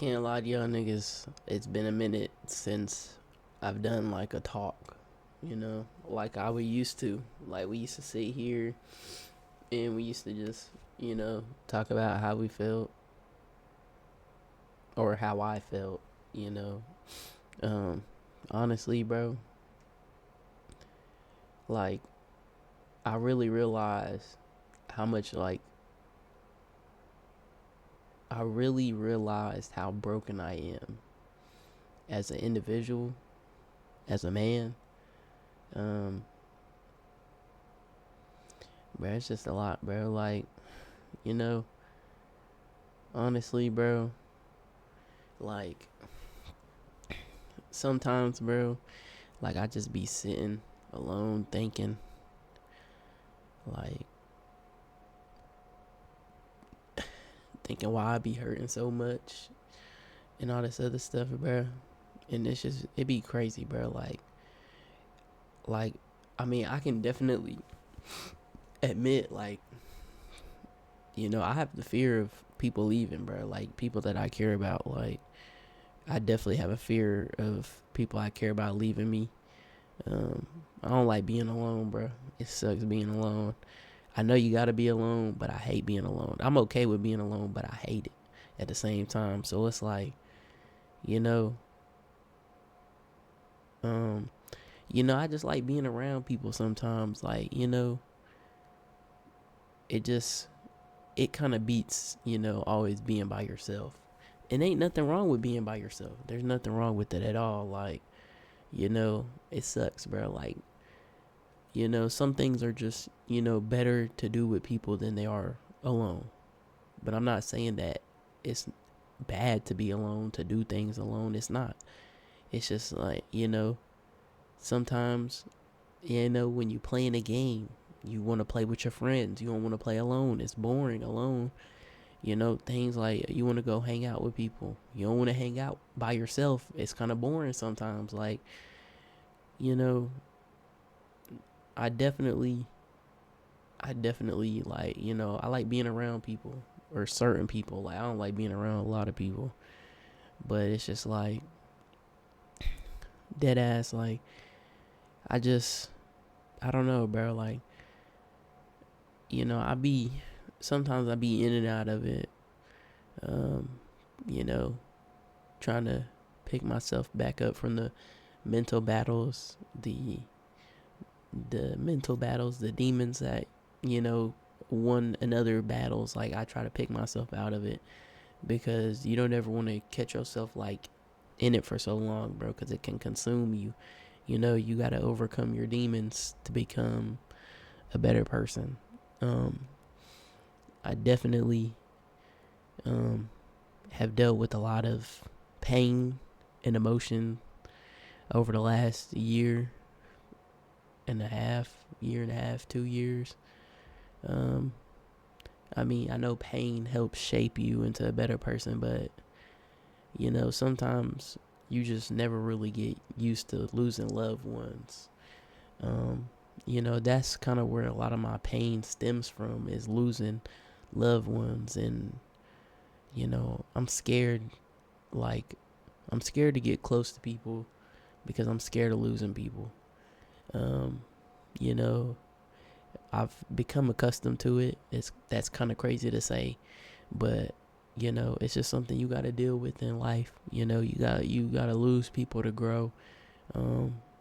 can't lie to y'all niggas. It's been a minute since I've done like a talk, like I would used to. Like we used to sit here and we used to just, talk about how we felt or how I felt, you know. Um, Honestly, bro, like I really realized how much like I really realized how broken I am as an individual, as a man. Um, Bro, it's just a lot, bro. Like, you know, honestly, bro, like sometimes, bro, like I just be sitting alone like, thinking why I be hurting so much and all this other stuff, bro. And it's just, it be crazy, bro. Like, I mean, I can definitely admit, like, I have the fear of people leaving, bro. Like, people that I care about, like, I definitely have a fear of people I care about leaving me. Um, I don't like being alone, bro. It sucks being alone. I know you gotta be alone, but I hate being alone. I'm okay with being alone, but I hate it at the same time. So it's like, you know, um, I just like being around people sometimes. Like, it just it kind of beats, always being by yourself. And ain't nothing wrong with being by yourself. There's nothing wrong with it at all. Like, it sucks, bro. Like, some things are just, better to do with people than they are alone. But I'm not saying that it's bad to be alone, to do things alone. It's not. It's just like, sometimes, when you playing a game, you want to play with your friends. You don't want to play alone. It's boring alone. Things like you want to go hang out with people. You don't want to hang out by yourself. It's kind of boring sometimes. Like, you know, I definitely like, I like being around people or certain people. Like, I don't like being around a lot of people, but it's just like dead ass. Like, I just, I don't know, bro. Like, I be, sometimes I be in and out of it, um, you know, trying to pick myself back up from the mental battles, the mental battles, the demons that, you know, one another battles. Like, I try to pick myself out of it because you don't ever want to catch yourself like in it for so long, bro, because it can consume you. You got to overcome your demons to become a better person. um I definitely um have dealt with a lot of pain and emotion over the last year and a half, 2 years. um I mean, I know pain helps shape you into a better person, but sometimes you just never really get used to losing loved ones. Um, that's kind of where a lot of my pain stems from, is losing loved ones. And, I'm scared, like, I'm scared to get close to people because I'm scared of losing people. Um, you know, I've become accustomed to it. That's kind of crazy to say, but it's just something you got to deal with in life. You got to lose people to grow.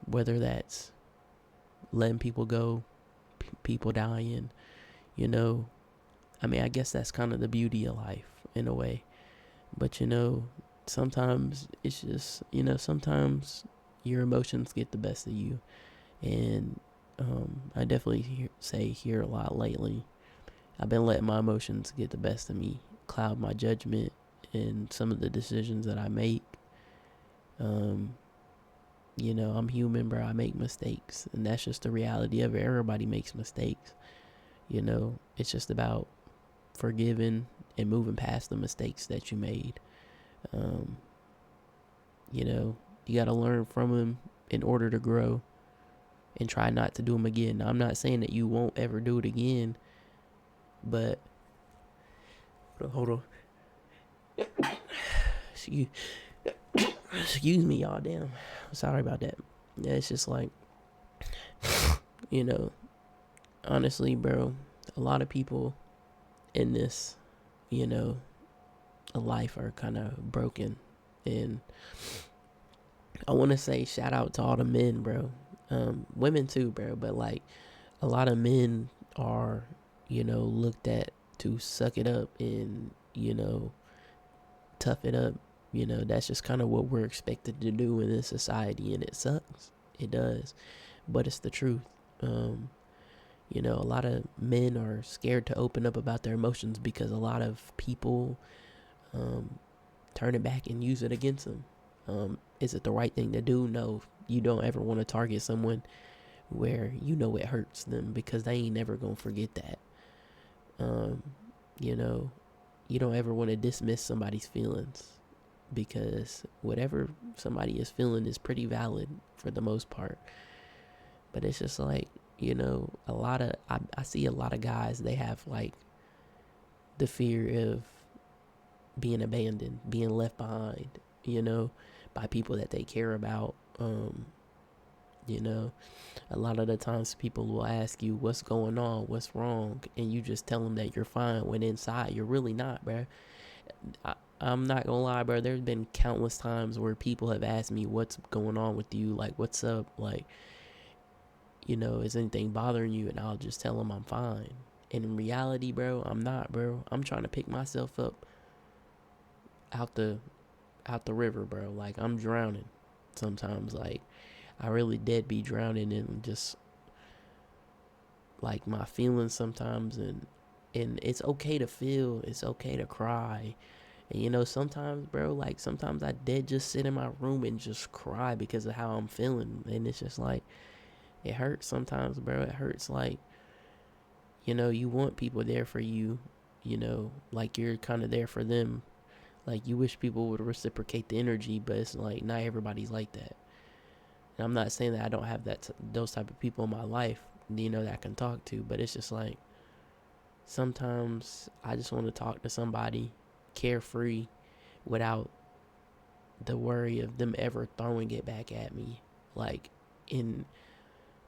Whether that's letting people go, people dying, you know. I mean, I guess that's kind of the beauty of life in a way. But sometimes it's just, sometimes your emotions get the best of you. And I definitely say here a lot lately, I've been letting my emotions get the best of me, cloud my judgment and some of the decisions that I make. Um, I'm human, bro. I make mistakes, and that's just the reality of it. Everybody makes mistakes. It's just about forgiving and moving past the mistakes that you made. Um, you know, you got to learn from them in order to grow and try not to do them again. Now, I'm not saying that you won't ever do it again, but hold on. excuse, excuse me, y'all. Damn, sorry about that. Yeah, it's just like, you know, honestly, bro, a lot of people in this, you know, life are kind of broken. And I want to say shout out to all the men, bro. Women too, bro. But like a lot of men are, looked at to suck it up and, tough it up. That's just kind of what we're expected to do in this society, and it sucks. It does, but it's the truth. A lot of men are scared to open up about their emotions because a lot of people turn it back and use it against them. Is it the right thing to do? No. You don't ever want to target someone where it hurts them, because they ain't never gonna forget that. You know, you don't ever want to dismiss somebody's feelings, because whatever somebody is feeling is pretty valid for the most part. But it's just like, I see a lot of guys, they have like the fear of being abandoned, being left behind, by people that they care about. A lot of the times people will ask you what's going on, what's wrong, and you just tell them that you're fine when inside you're really not, bro. I'm not gonna lie, bro. There's been countless times where people have asked me what's going on with you, like what's up, like, is anything bothering you? And I'll just tell them I'm fine. And in reality, bro, I'm not, bro. I'm trying to pick myself up out the river, bro. Like, I'm drowning sometimes. Like, I really dead be drowning in just like my feelings sometimes. And it's okay to feel, it's okay to cry. And sometimes, bro, like sometimes I dead just sit in my room and just cry because of how I'm feeling. And it's just like, it hurts sometimes, bro. It hurts. Like, you want people there for you, like you're kind of there for them. Like, you wish people would reciprocate the energy, but it's like not everybody's like that. And I'm not saying that I don't have those type of people in my life, that I can talk to, but it's just like sometimes I just want to talk to somebody carefree without the worry of them ever throwing it back at me, like in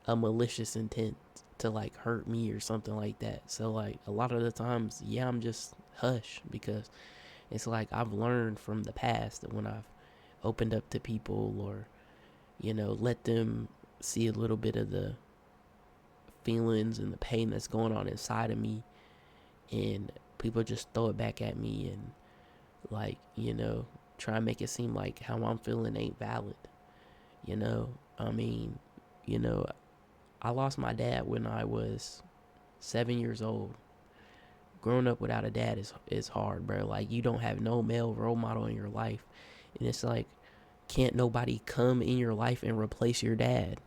a malicious intent to like hurt me or something like that. So like a lot of the times, yeah, I'm just hush, because it's like I've learned from the past that when I've opened up to people, or let them see a little bit of the feelings and the pain that's going on inside of me, and people just throw it back at me and like, try and make it seem like how I'm feeling ain't valid. I mean, I lost my dad when I was 7 years old. Growing up without a dad is hard, bro. Like, you don't have no male role model in your life, and it's like, can't nobody come in your life and replace your dad.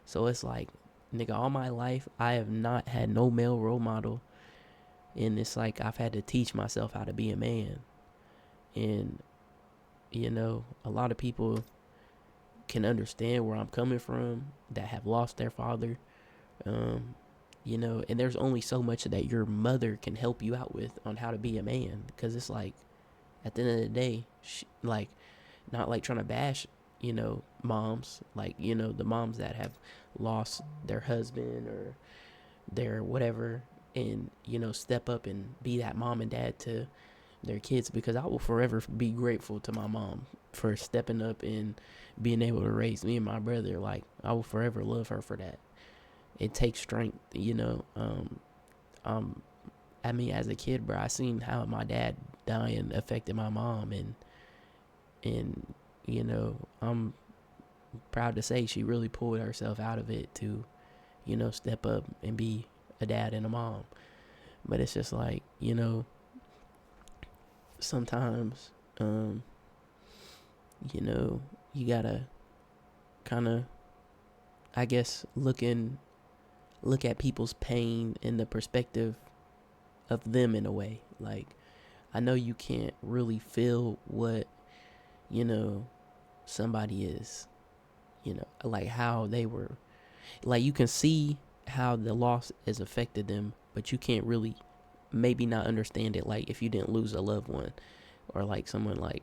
So it's like, nigga, all my life I have not had no male role model, and it's like I've had to teach myself how to be a man. And a lot of people can understand where I'm coming from that have lost their father. And there's only so much that your mother can help you out with on how to be a man, because it's like, at the end of the day, like, not like trying to bash, moms, like, the moms that have lost their husband or their whatever, and, step up and be that mom and dad to their kids, because I will forever be grateful to my mom for stepping up and being able to raise me and my brother. Like, I will forever love her for that. It takes strength, I mean, as a kid, bro, I seen how my dad dying affected my mom, and I'm proud to say she really pulled herself out of it to, step up and be a dad and a mom. But it's just like, sometimes, you gotta kind of, I guess, look at people's pain in the perspective of them in a way. Like, I know you can't really feel what, somebody is, like how they were, like, you can see how the loss has affected them, but you can't really maybe not understand it, like if you didn't lose a loved one, or like someone like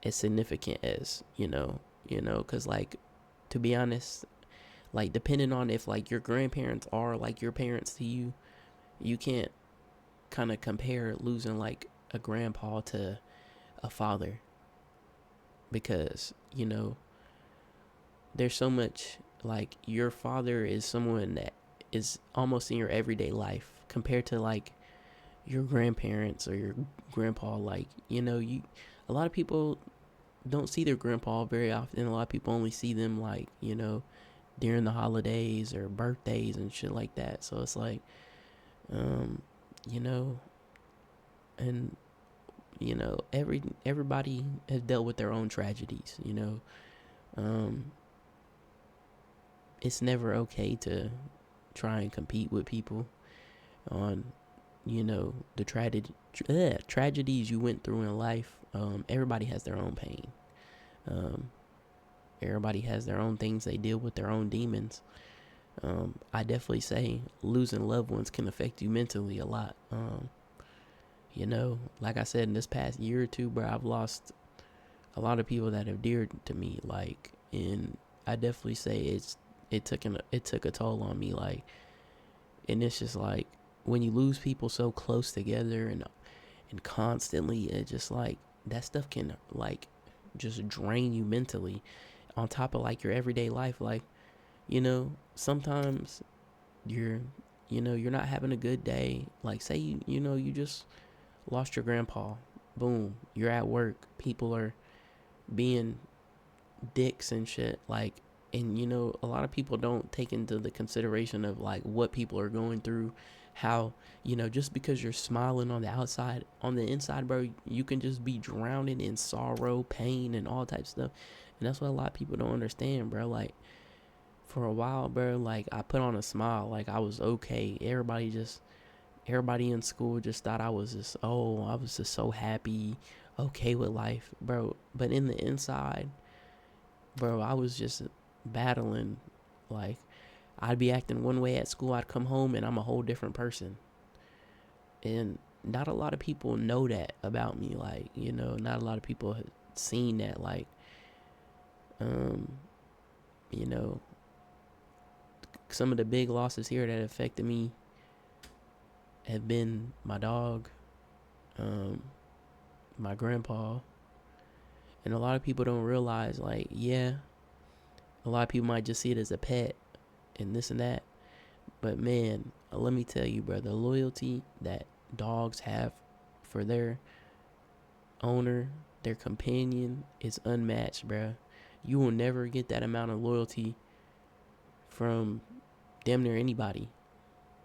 as significant as, because like, to be honest, like, depending on if like your grandparents are like your parents to you, you can't kind of compare losing like a grandpa to a father, because there's so much, like, your father is someone that is almost in your everyday life compared to like your grandparents or your grandpa. Like, you a lot of people don't see their grandpa very often. A lot of people only see them like, during the holidays or birthdays and shit like that. So it's like, um, you know, and everybody has dealt with their own tragedies. Um, it's never okay to try and compete with people on, the tragedies you went through in life. Everybody has their own pain. Um, everybody has their own things they deal with, their own demons. I definitely say losing loved ones can affect you mentally a lot. Like I said, in this past year or two, bro, I've lost a lot of people that have dear to me. Like, and I definitely say it took a toll on me. Like, and it's just like when you lose people so close together and constantly, it just like that stuff can like just drain you mentally. On top of like your everyday life, like, sometimes you're you're not having a good day. Like, say you just lost your grandpa. Boom, you're at work. People are being dicks and shit. Like, and a lot of people don't take into the consideration of like what people are going through. How, just because you're smiling on the outside, on the inside, bro, you can just be drowning in sorrow, pain, and all types of stuff. And that's what a lot of people don't understand, bro. Like, for a while, bro, like, I put on a smile, like I was okay. Everybody in school just thought I was just, oh, I was just so happy, okay with life, bro. But in the inside, bro, I was just battling. Like, I'd be acting one way at school, I'd come home and I'm a whole different person. And not a lot of people know that about me. Like, not a lot of people have seen that. Like, um, you know, some of the big losses here that affected me have been my dog, um, my grandpa. And a lot of people don't realize, like, yeah, a lot of people might just see it as a pet and this and that. But man, let me tell you, bro, the loyalty that dogs have for their owner, their companion, is unmatched, bro. You will never get that amount of loyalty from damn near anybody.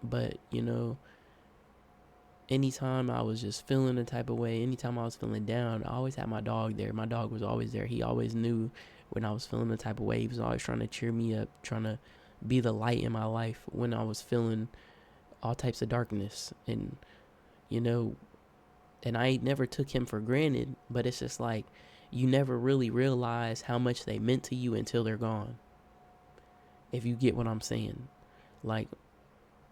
But, anytime I was just feeling a type of way, anytime I was feeling down, I always had my dog there. My dog was always there. He always knew when I was feeling the type of way. He was always trying to cheer me up, trying to be the light in my life when I was feeling all types of darkness. And, you know, and I never took him for granted, but it's just like you never really realize how much they meant to you until they're gone. If you get what I'm saying. Like,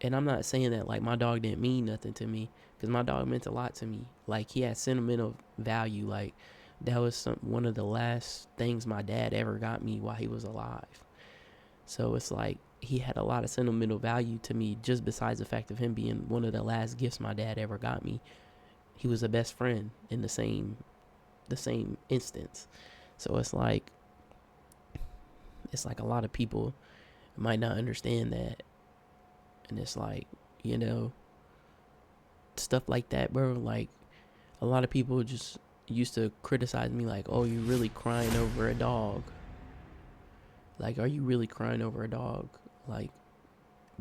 and I'm not saying that like my dog didn't mean nothing to me, because my dog meant a lot to me. Like, he had sentimental value. Like, that was one of the last things my dad ever got me while he was alive. So it's like he had a lot of sentimental value to me, just besides the fact of him being one of the last gifts my dad ever got me. He was a best friend in the same instance. So it's like a lot of people might not understand that. And it's like, you know, stuff like that, bro. Like, a lot of people just used to criticize me, like, oh, you really crying over a dog? Like, are you really crying over a dog? Like,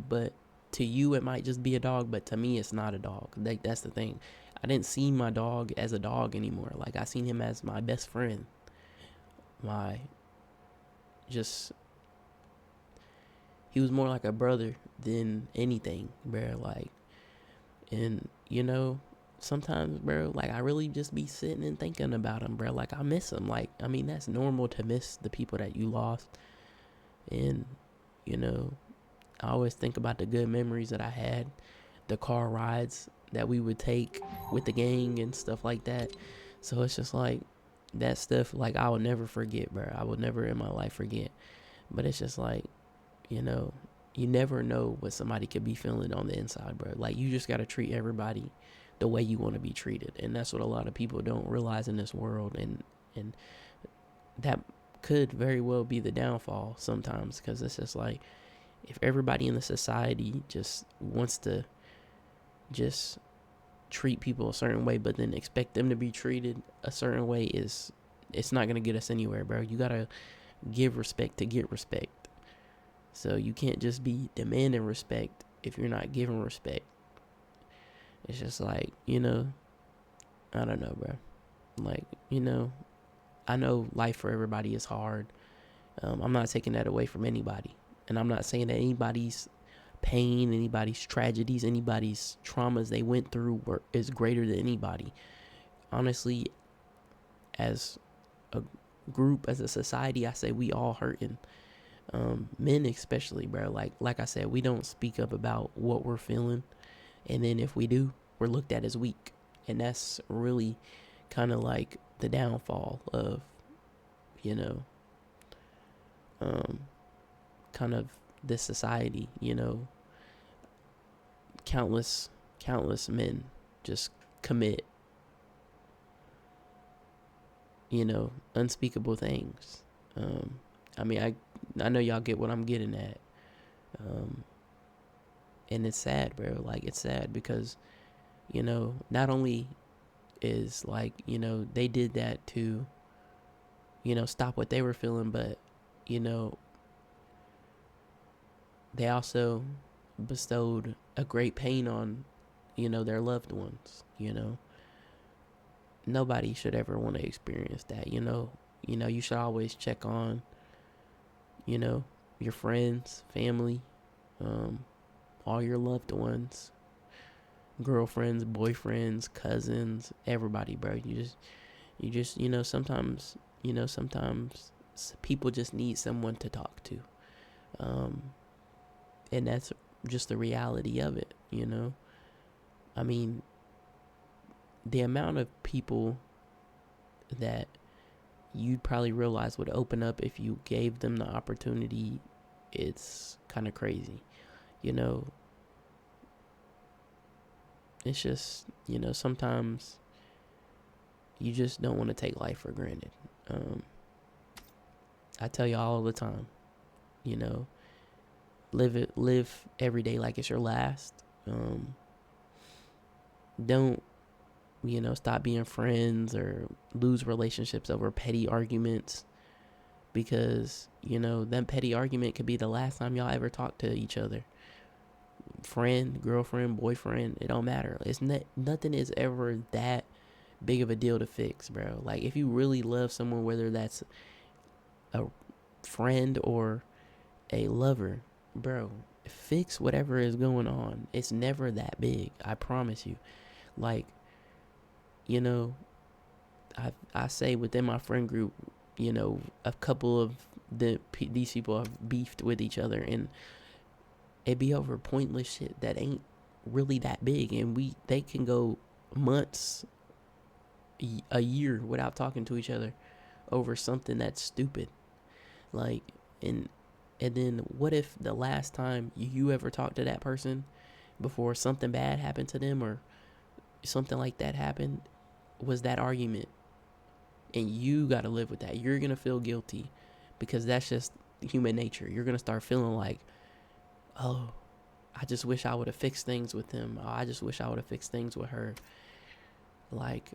but to you it might just be a dog, but to me it's not a dog. Like, that's the thing. I didn't see my dog as a dog anymore. Like, I seen him as my best friend. My just He was more like a brother than anything, bro. Like, and sometimes, bro, like, I really just be sitting and thinking about him, bro. Like, I miss him. Like, I mean, that's normal to miss the people that you lost. And, you know, I always think about the good memories that I had, the car rides that we would take with the gang and stuff like that. So it's just like, that stuff, like, I will never forget, bro. I will never in my life forget. But it's just like, you know, you never know what somebody could be feeling on the inside, bro. Like, you just got to treat everybody the way you want to be treated. And that's what a lot of people don't realize in this world. And that could very well be the downfall sometimes, because it's just like, if everybody in the society just wants to just treat people a certain way, but then expect them to be treated a certain way, it's not gonna get us anywhere, bro. You gotta give respect to get respect. So you can't just be demanding respect if you're not giving respect. It's just like, I don't know, bro. Like, I know life for everybody is hard. I'm not taking that away from anybody. And I'm not saying that anybody's pain, anybody's tragedies, anybody's traumas they went through is greater than anybody. Honestly, as a group, as a society, I say we all hurting. Men especially, bro. Like I said, we don't speak up about what we're feeling. And then if we do, we're looked at as weak. And that's really kind of like the downfall of, kind of this society, countless men just commit, unspeakable things. I mean, I know y'all get what I'm getting at. And it's sad, bro. Like, it's sad because, not only is like, they did that to, stop what they were feeling, but, they also bestowed a great pain on, their loved ones, Nobody should ever want to experience that, you should always check on, your friends, family, all your loved ones, girlfriends, boyfriends, cousins, everybody, bro. You just, sometimes people just need someone to talk to. And that's just the reality of it, I mean, the amount of people that you'd probably realize would open up if you gave them the opportunity, it's kind of crazy, It's just, sometimes you just don't want to take life for granted. I tell y'all all the time, live every day like it's your last. Don't, stop being friends or lose relationships over petty arguments, because, that petty argument could be the last time y'all ever talk to each other. Friend, girlfriend, boyfriend, it don't matter. Nothing is ever that big of a deal to fix, bro. Like, if you really love someone, whether that's a friend or a lover, bro, fix whatever is going on. It's never that big, I promise you. Like, I say within my friend group, a couple of these people have beefed with each other, and it be over pointless shit that ain't really that big, and they can go months, a year without talking to each other over something that's stupid. Like, and then what if the last time you ever talked to that person before something bad happened to them or something like that happened was that argument, and you got to live with that? You're gonna feel guilty, because that's just human nature. You're gonna start feeling like, oh, I just wish I would have fixed things with him. Oh, I just wish I would have fixed things with her. Like,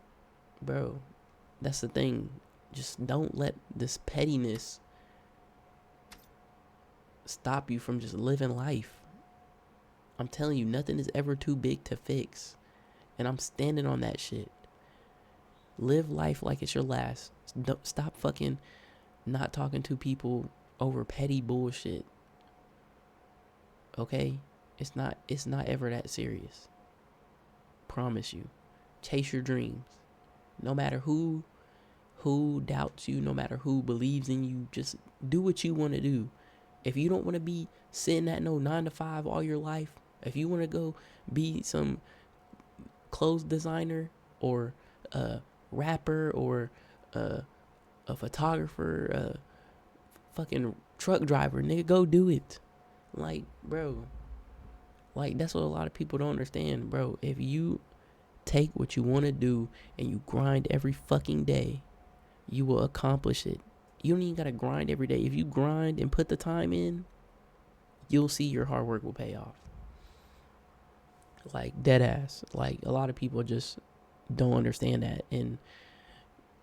bro, that's the thing. Just don't let this pettiness stop you from just living life. I'm telling you, nothing is ever too big to fix. And I'm standing on that shit. Live life like it's your last. Don't stop fucking not talking to people over petty bullshit. Okay? It's not ever that serious. Promise you. Chase your dreams. No matter who doubts you, no matter who believes in you, just do what you want to do. If you don't want to be sitting at no 9 to 5 all your life, if you want to go be some clothes designer or a rapper or a photographer, a fucking truck driver, nigga, go do it. Like, bro, like that's what a lot of people don't understand, bro. If you take what you want to do and you grind every fucking day, you will accomplish it. You don't even gotta grind every day. If you grind and put the time in, you'll see your hard work will pay off. Like dead ass. Like a lot of people just don't understand that. And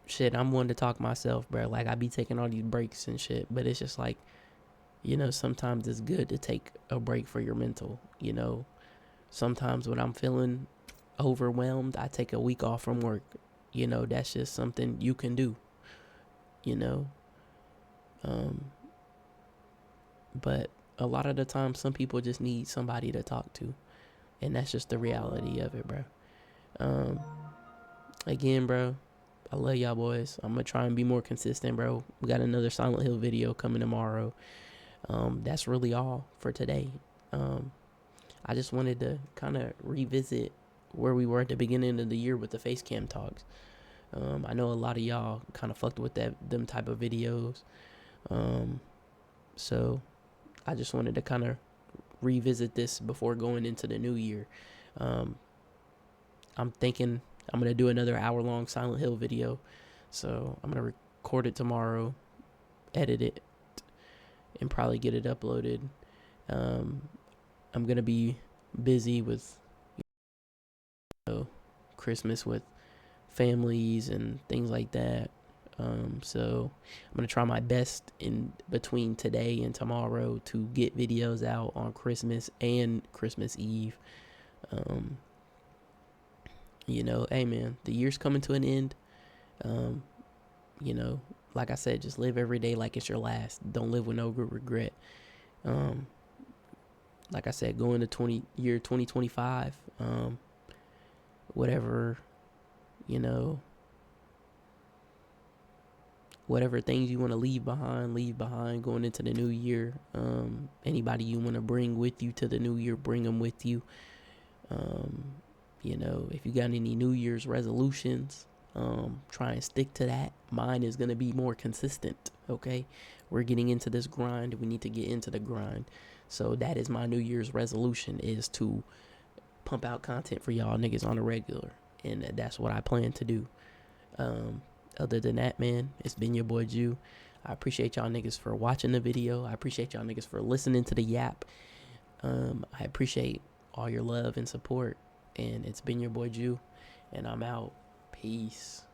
shit, I'm one to talk myself, bro. Like I be taking all these breaks and shit, but it's just like, sometimes it's good to take a break for your mental. Sometimes when I'm feeling overwhelmed, I take a week off from work. That's just something you can do. You know, um, but a lot of the time, some people just need somebody to talk to, and that's just the reality of it, bro. Um, Again, bro, I love y'all boys. I'm gonna try and be more consistent, bro. We got another Silent Hill video coming tomorrow. That's really all for today. Um, I just wanted to kind of revisit where we were at the beginning of the year with the face cam talks. I know a lot of y'all kind of fucked with them type of videos. Um, so I just wanted to kind of revisit this before going into the new year. Um, I'm thinking I'm gonna do another hour-long Silent Hill video, so I'm gonna record it tomorrow, edit it, and probably get it uploaded. Um, I'm gonna be busy with Christmas with families and things like that. So I'm gonna try my best in between today and tomorrow to get videos out on Christmas and Christmas Eve. Um, hey man, the year's coming to an end. Um, you know, like I said, just live every day like it's your last. Don't live with no regret. Um, like I said, going to 2025. Whatever, you know, whatever things you want to leave behind going into the new year. Anybody you want to bring with you to the new year, bring them with you. Um, if you got any New Year's resolutions, try and stick to that. Mine is going to be more consistent. Okay. We're getting into this grind. We need to get into the grind. So that is my New Year's resolution, is to pump out content for y'all niggas on a regular. And that's what I plan to do. Other than that, man, it's been your boy Jew. I appreciate y'all niggas for watching the video. I appreciate y'all niggas for listening to the yap. I appreciate all your love and support. And it's been your boy Jew. And I'm out. Peace.